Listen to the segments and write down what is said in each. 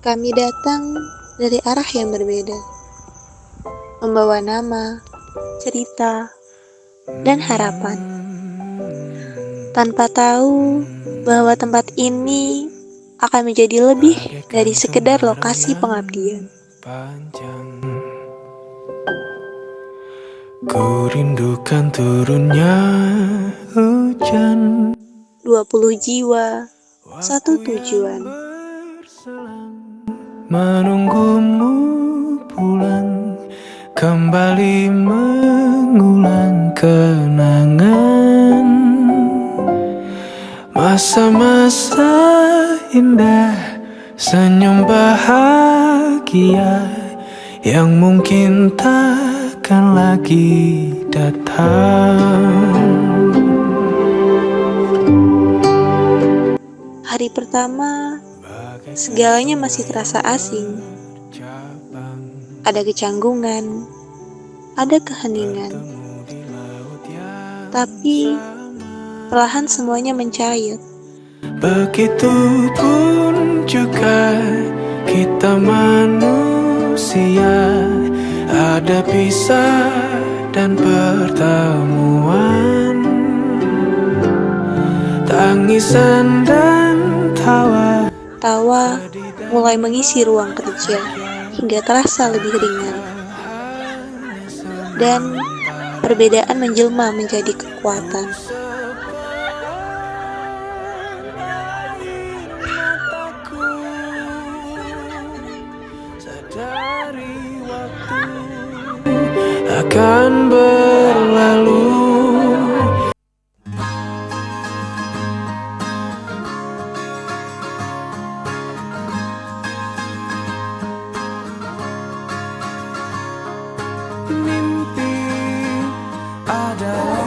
Kami datang dari arah yang berbeda, membawa nama, cerita, dan harapan. Tanpa tahu bahwa tempat ini akan menjadi lebih dari sekedar lokasi pengabdian. Ku rindukan turunnya hujan. 20 jiwa, satu tujuan. Menunggumu pulang, kembali mengulang kenangan masa-masa indah, senyum bahagia yang mungkin takkan lagi datang. Hari pertama, segalanya masih terasa asing. Ada kecanggungan, ada keheningan. Tapi, perlahan semuanya mencair. Begitupun juga kita manusia, ada pisah dan pertemuan, tangisan dan tawa. Tawa mulai mengisi ruang kerja hingga terasa lebih ringan. Dan perbedaan menjelma menjadi kekuatan. Sadari waktu akan berlalu. Mimpi adalah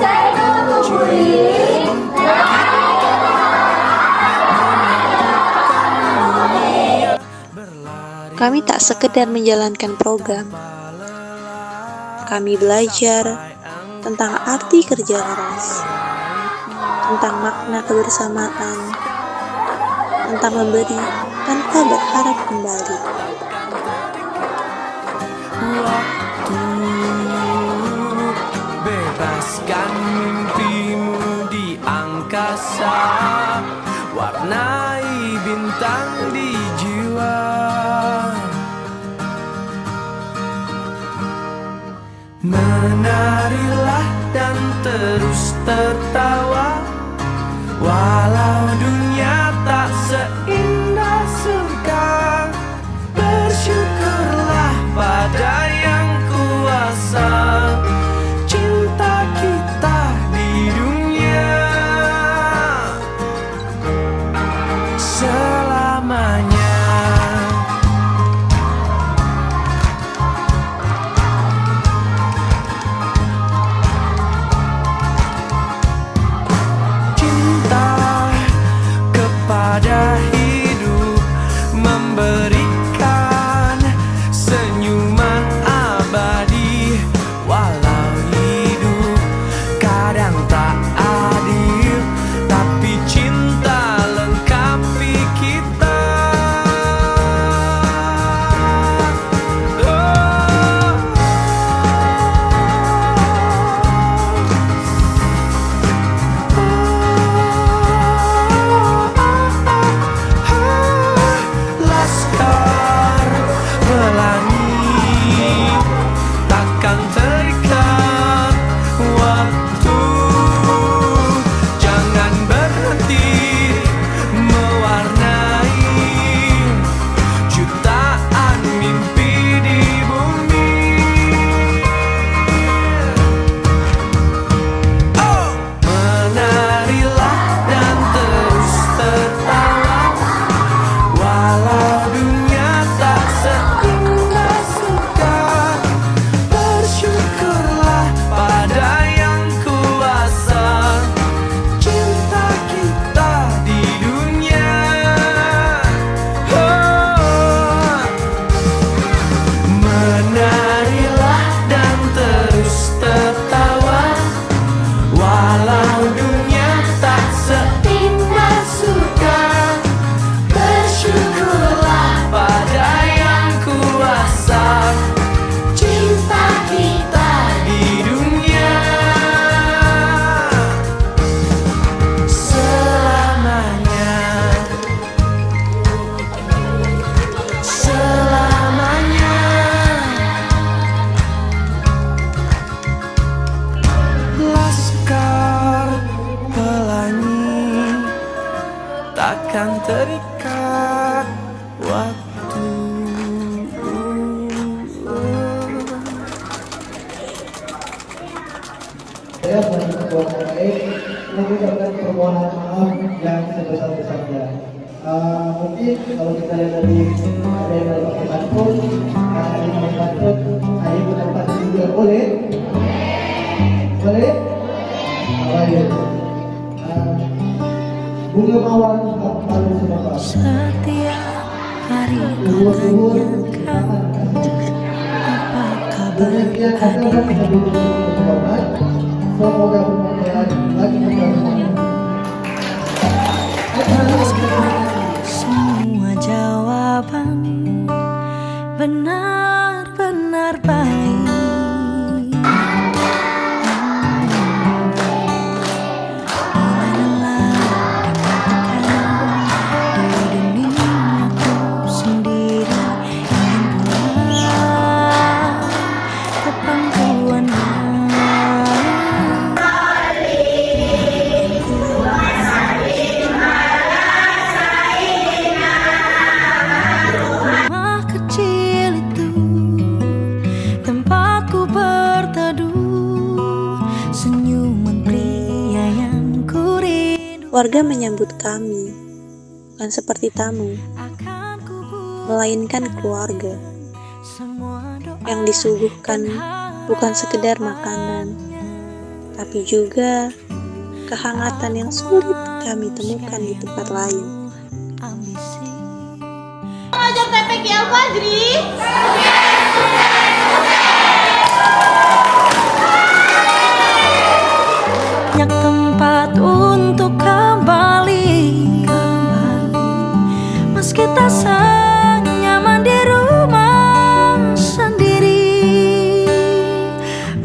Kami tak sekedar menjalankan program. Kami belajar tentang arti kerja keras, tentang makna kebersamaan, tentang memberi tanpa berharap kembali. waktu. Bebaskan mimpimu di angkasa, warnai bintang di jiwa. Menarilah dan terus tertawa, walau dunia tak seindah surga. Bersyukurlah pada yang kuasa, cinta kita di dunia selamanya. takkan terikat waktu. Saya sebagai ketua terbaik mengucapkan permohonan maaf yang sebesar-besarnya. Mungkin kalau kita lihat dari ada yang pakai pantun, ada yang pakai pantun, saya berdapat juga boleh, boleh, baik. Bunga mawar baru semua. Setiap hari ku tanyakan apa kabar adikku. Semoga bermanfaat bagi kita semua. Semua jawaban benar-benar baik. Mulai lelah dengan tekanan di duniaku sendiri, ingin pulang ke pangkuannya. Rumah kecil itu tempatku berteduh, senyuman pria yang ku rindu Warga menyambut kami, bukan seperti tamu, akan ku melainkan keluarga. semua doa Yang disuguhkan bukan sekedar makanan, tapi juga kehangatan yang sulit kami temukan di tempat lain. ambisi. Ngajar TPQ Al-Fajri. Banyak tempat untuk kembali, meski tak senyaman di rumah sendiri.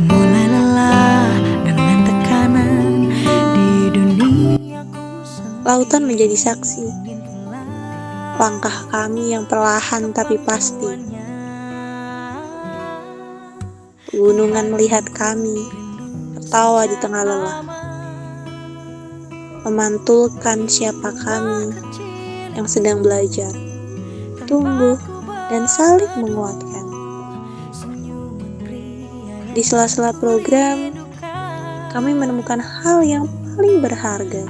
Mulai lelah dengan tekanan di duniaku sendiri. Lautan menjadi saksi, langkah kami yang perlahan tapi pasti. Pegunungan melihat kami, tertawa di tengah lelah, memantulkan siapa kami yang sedang belajar, tumbuh, dan saling menguatkan. Di sela-sela program, kami menemukan hal yang paling berharga,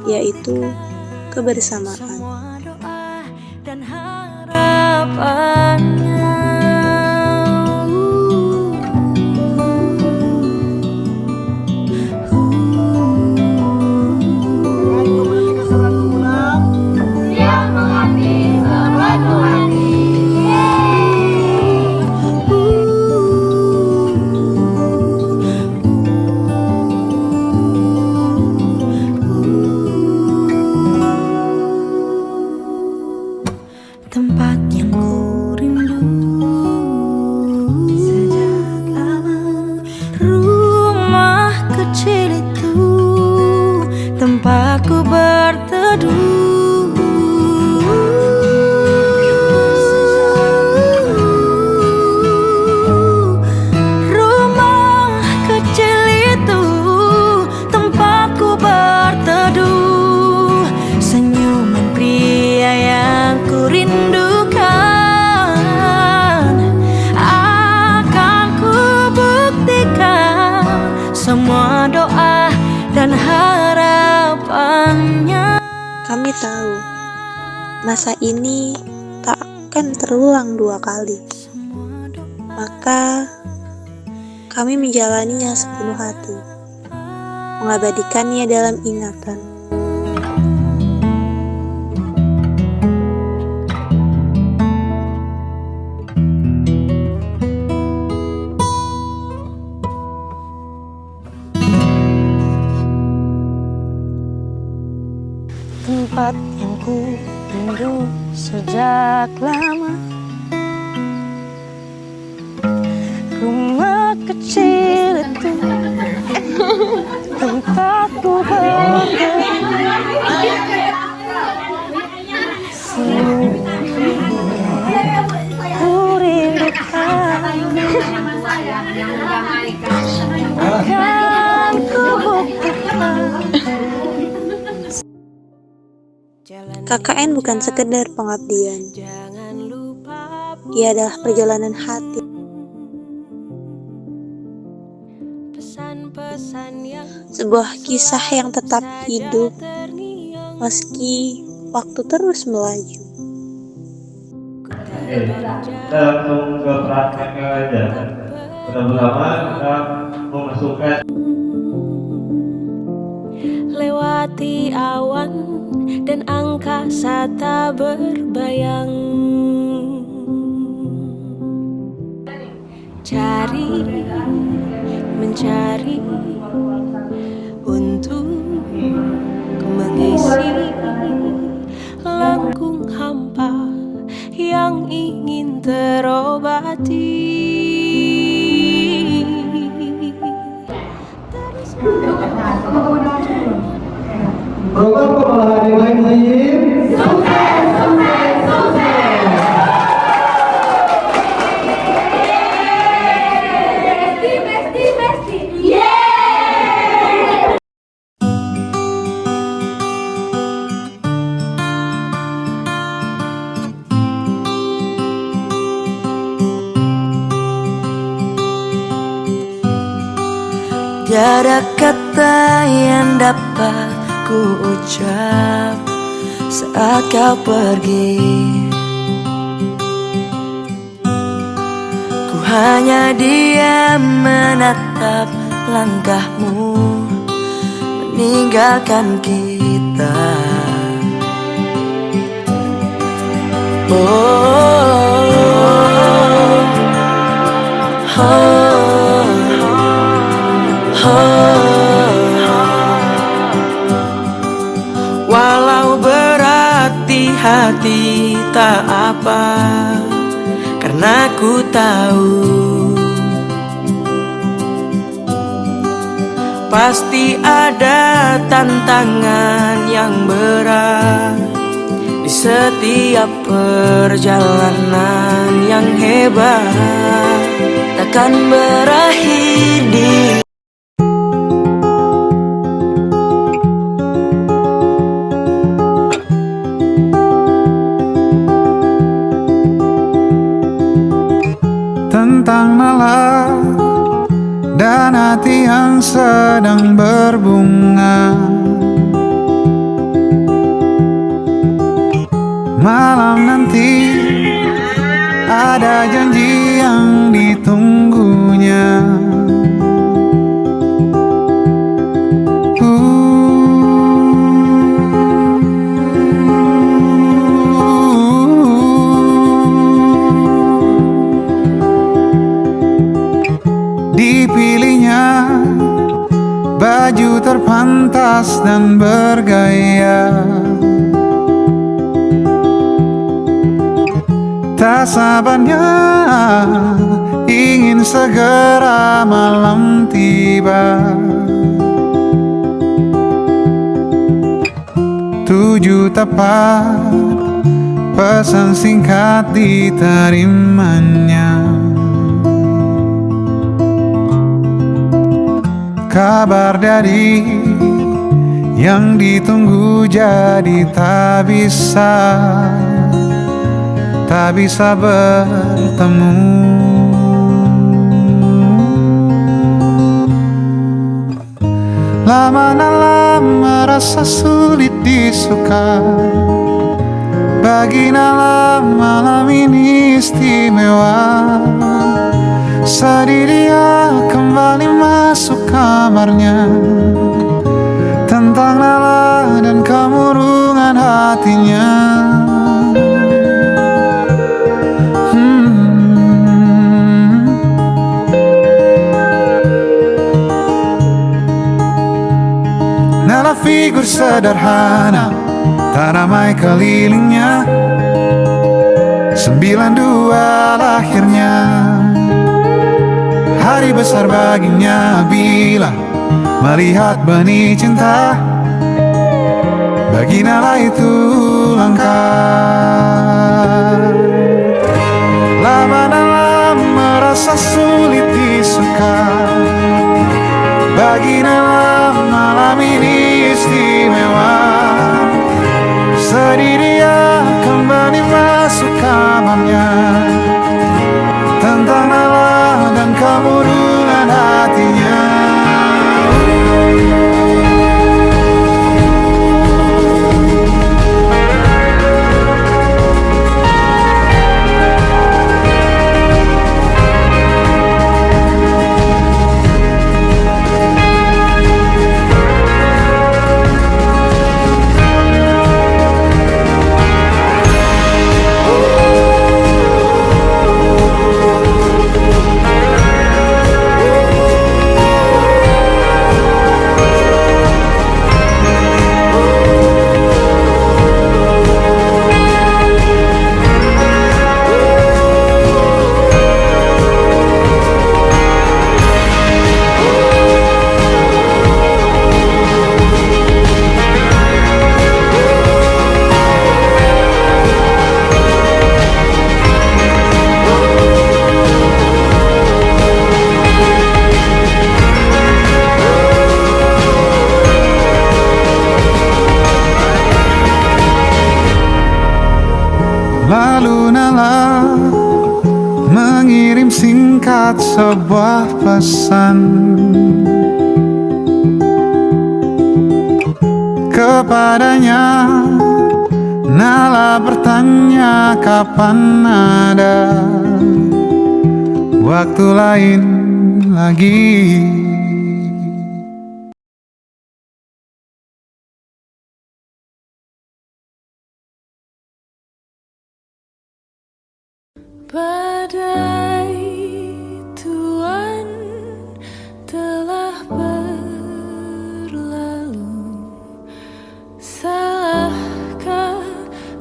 yaitu kebersamaan. Semua doa dan harapannya. Tempat yang ku rindu sejak lama, rumah kecil itu tempatku berteduh. Rumah kecil itu tempatku berteduh, senyuman pria yang ku rindukan akan ku buktikan semua doa dan harapannya. Kami tahu, masa ini tak akan terulang dua kali. Maka, kami menjalaninya sepenuh hati, mengabadikannya dalam ingatan. Tempat yang ku rindu sejak lama, rumah kecil itu tempatku berteduh, ku rindukan akan ku buktikan KKN bukan sekedar pengabdian. Ia adalah perjalanan hati. Sebuah kisah yang tetap hidup meski waktu terus melaju. Oke, kita langsung ke prakteknya aja. Pertama-tama kita memasukkan Lewati awan dan angkasa tak berbayang. Mencari untuk mengisi lengkung hampa yang ingin terobati. Program Kepala Hari Lain sukses, sukses, sukses. Besti. Yeay! Tiada kata yang dapat ku ucap saat kau pergi. Ku hanya diam menatap langkahmu meninggalkan kita. Walau berat di hati tak apa, karena ku tahu pasti ada tantangan yang berat di setiap perjalanan yang hebat, takkan berakhir di tentang malam dan hati yang sedang berbunga. Malam nanti ada janji yang ditunggunya. Dipilihnya baju terpantas dan bergaya, tak sabarnya ingin segera malam tiba. 7 tepat pesan singkat diterimanya. Kabar dari yang ditunggu jadi tak bisa bertemu. Lama-lama merasa sulit disuka. Bagi Nala malam ini istimewa. Sedih dia kembali masuk kamarnya, tentang Nala dan kemurungan hatinya. Nala figur sederhana, tak ramai kelilingnya. 92 lahirnya, hari besar baginya bila melihat benih cinta. Bagi Nala itu langka. Lama-lama merasa sulit disuka. Bagi Nala malam ini istimewa. Sedih sebuah pesan kepadanya. Nala bertanya kapan ada waktu lain lagi. Badai Tuhan telah berlalu. Salahkah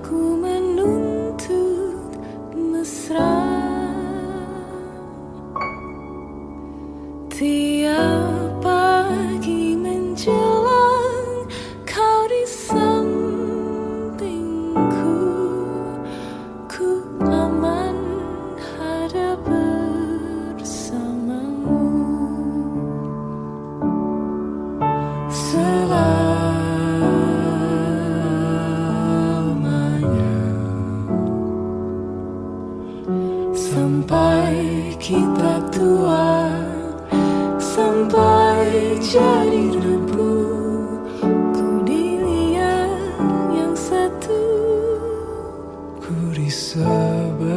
ku menuntut mesra? Tiap pagi menjelang kau di sampingku, ku aman ada bersamamu. Selamanya sampai kita tua, sampai jadi debu, ku dilihat yang satu, ku di sebelahmu.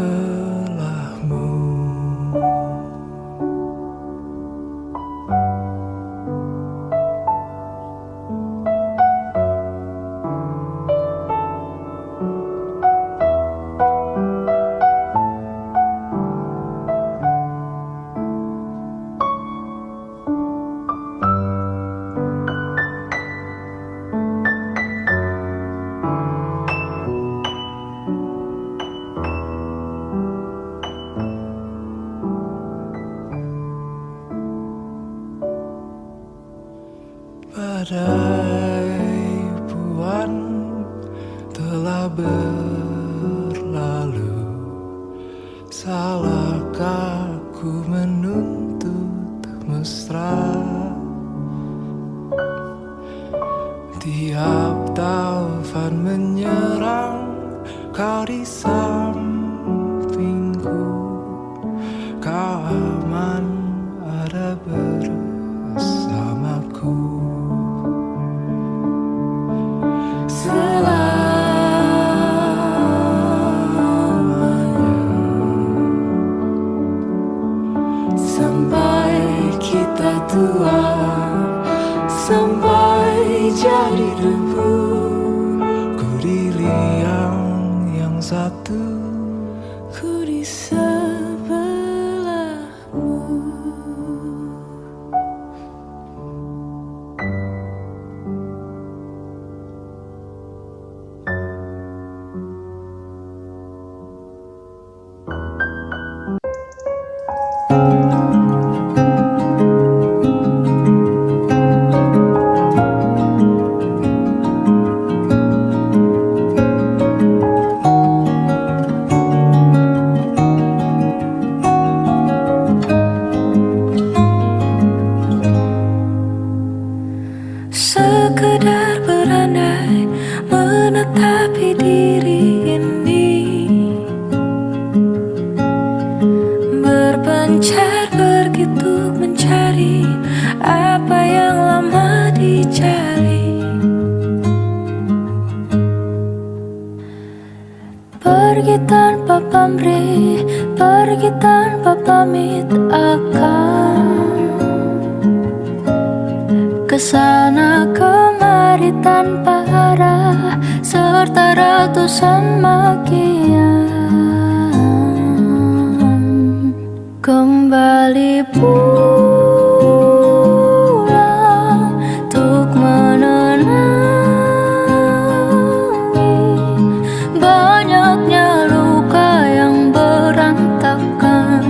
Badai Puan telah berlalu. Salahkah ku menuntut mesra? Tiap taufan menyerang, kau di sampingku, kau aman ada bersamaku. Selamanya sampai kita tua, sampai jadi debu, ku di liang yang satu, ku di sebelahmu. Sekedar berandai menetapi diri ini, berpencar begitu mencari apa yang lama dicari. Pergi tanpa pamrih, pergi tanpa pamit, akan kesana kemari tanpa arah serta ratusan makian. Kembali pulang untuk menenangi banyaknya luka yang berantakan.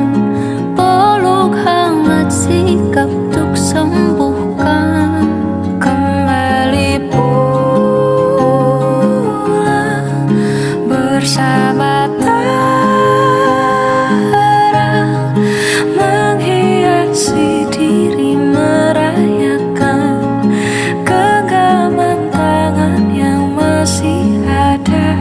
Peluk hangat sikap untuk sembuhkan. Kembali pulang bersama terang, menghiasi diri, merayakan genggaman tangan yang masih ada.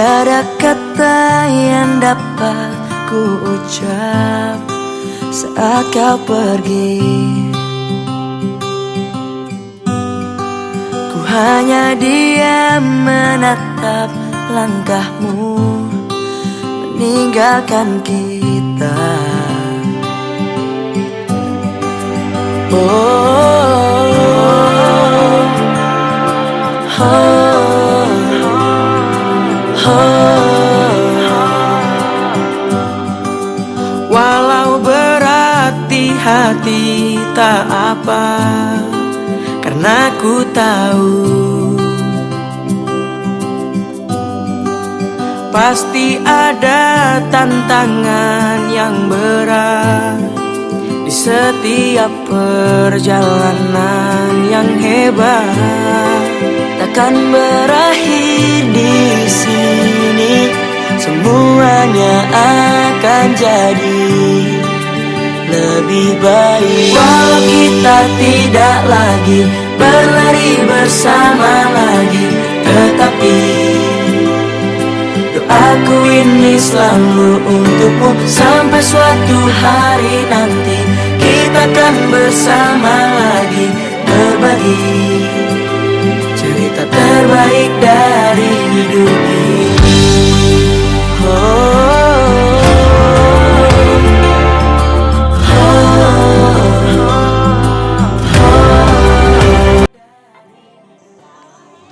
Tiada kata yang dapat ku ucap saat kau pergi. Ku hanya diam menatap langkahmu meninggalkan kita. Walau berat di hati tak apa, karena ku tahu pasti ada tantangan yang berat di setiap perjalanan yang hebat. Takkan berakhir di sini, semuanya akan jadi lebih baik. Walau kita tidak lagi berlari bersama lagi, tetapi doaku ini selalu untukmu. Sampai suatu hari nanti kita akan bersama lagi, berbagi cerita terbaik dari hidup ini.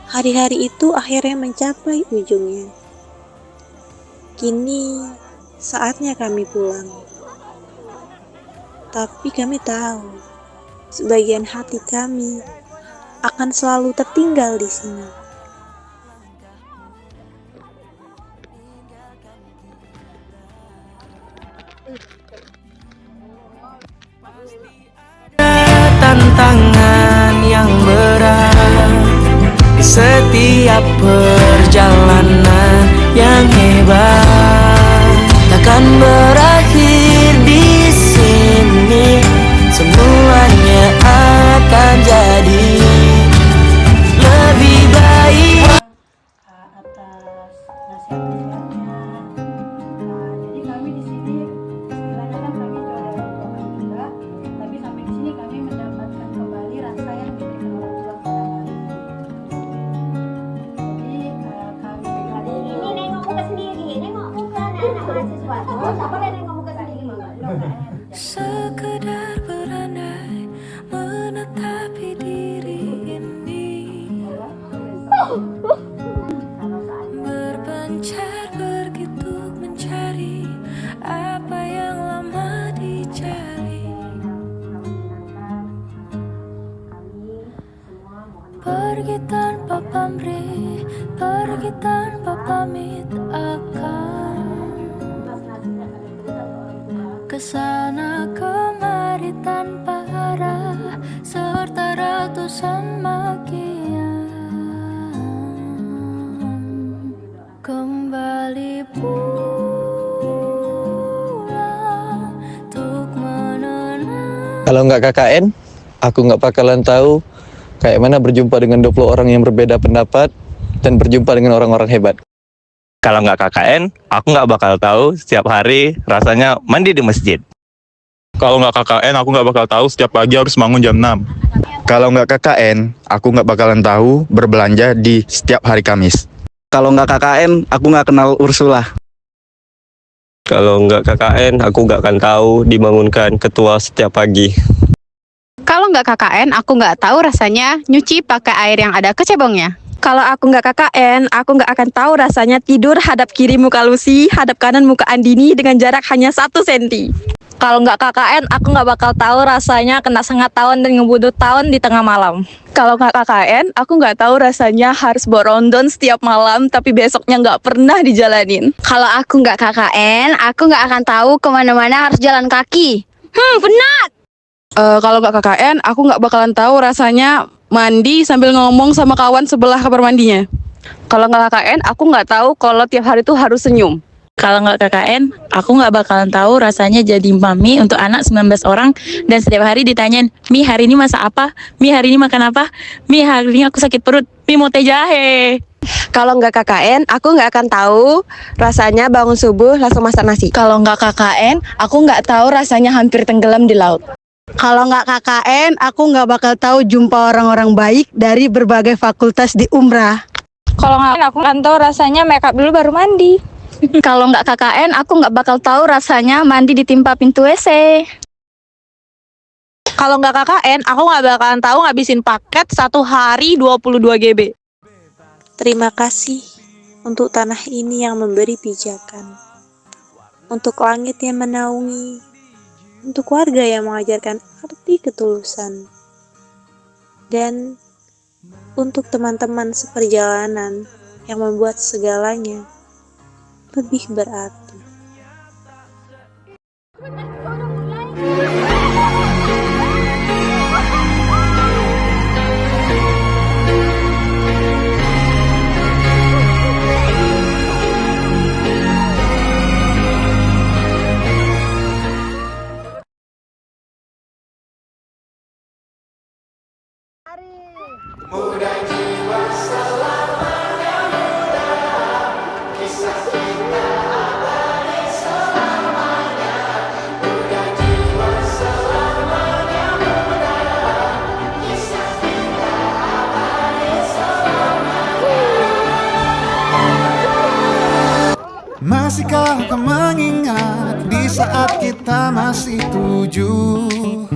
Hari-hari itu akhirnya mencapai ujungnya. Kini saatnya kami pulang. Tapi kami tahu, sebagian hati kami akan selalu tertinggal di sini. Tantangan yang berat di setiap perjalanan yang hebat, takkan berakhir di sini, semuanya akan jadi lebih baik. Atas nasihat-nasihatnya. Jadi kami di sini istilahnya kan kami juga ada orang tua kami juga, tapi sampai di sini kami mendapatkan kembali rasa yang diberikan orang tua kepada kami. Jadi kami hari ini nengok muka sendiri, nengok muka anak-anak mahasiswa tuh. Tak boleh nengok muka sendiri, Mama. Sekedar berandai menetapi diri ini, berpencar begitu mencari apa yang lama dicari. Pergi tanpa pamrih, pergi tanpa pamit akan kesana kemari tanpa arah, serta ratusan makian. Kembali pulang untuk menenang. Kalau nggak KKN, aku nggak bakalan tahu kayak mana berjumpa dengan 20 orang yang berbeda pendapat dan berjumpa dengan orang-orang hebat. Kalau nggak KKN, aku nggak bakal tahu setiap hari rasanya mandi di masjid. Kalau nggak KKN, aku nggak bakal tahu setiap pagi harus bangun jam 6. Kalau nggak KKN, aku nggak bakalan tahu berbelanja di setiap hari Kamis. Kalau nggak KKN, aku nggak kenal Ursula. Kalau nggak KKN, aku nggak akan tahu dibangunkan ketua setiap pagi. Kalau nggak KKN, aku nggak tahu rasanya nyuci pakai air yang ada kecebongnya. Kalau aku nggak KKN, aku nggak akan tahu rasanya tidur hadap kiri muka Lucy, hadap kanan muka Andini dengan jarak hanya 1 senti. Kalau nggak KKN, aku nggak bakal tahu rasanya kena sengat tahun dan ngebudut tahun di tengah malam. Kalau nggak KKN, aku nggak tahu rasanya harus berondon setiap malam, tapi besoknya nggak pernah dijalanin. Kalau aku nggak KKN, aku nggak akan tahu kemana-mana harus jalan kaki. Penat! Kalau nggak KKN, aku nggak bakalan tahu rasanya mandi sambil ngomong sama kawan sebelah kamar mandinya. Kalau nggak KKN, aku nggak tahu kalau tiap hari tuh harus senyum. Kalau nggak KKN, aku nggak bakalan tahu rasanya jadi mami untuk anak 19 orang dan setiap hari ditanyain, Mi hari ini masak apa? Mi hari ini makan apa? Mi hari ini aku sakit perut, Mi mau teh jahe. Kalau nggak KKN, aku nggak akan tahu rasanya bangun subuh langsung masak nasi. Kalau nggak KKN, aku nggak tahu rasanya hampir tenggelam di laut. Kalau nggak KKN, aku nggak bakal tahu jumpa orang-orang baik dari berbagai fakultas di Umrah. Kalau nggak, aku nggak tahu rasanya make up dulu baru mandi. Kalau nggak KKN, aku nggak bakal tahu rasanya mandi ditimpa pintu WC. Kalau nggak KKN, aku nggak bakalan tahu ngabisin paket 1 hari 22 GB. Terima kasih untuk tanah ini yang memberi pijakan, untuk langit yang menaungi, untuk warga yang mengajarkan arti ketulusan, dan untuk teman-teman seperjalanan yang membuat segalanya lebih berarti. Muda jiwa selamanya muda, kisah cinta abadi selamanya. Muda jiwa selamanya muda, kisah cinta abadi selamanya. Masihkah kau mengingat di saat kita masih 17?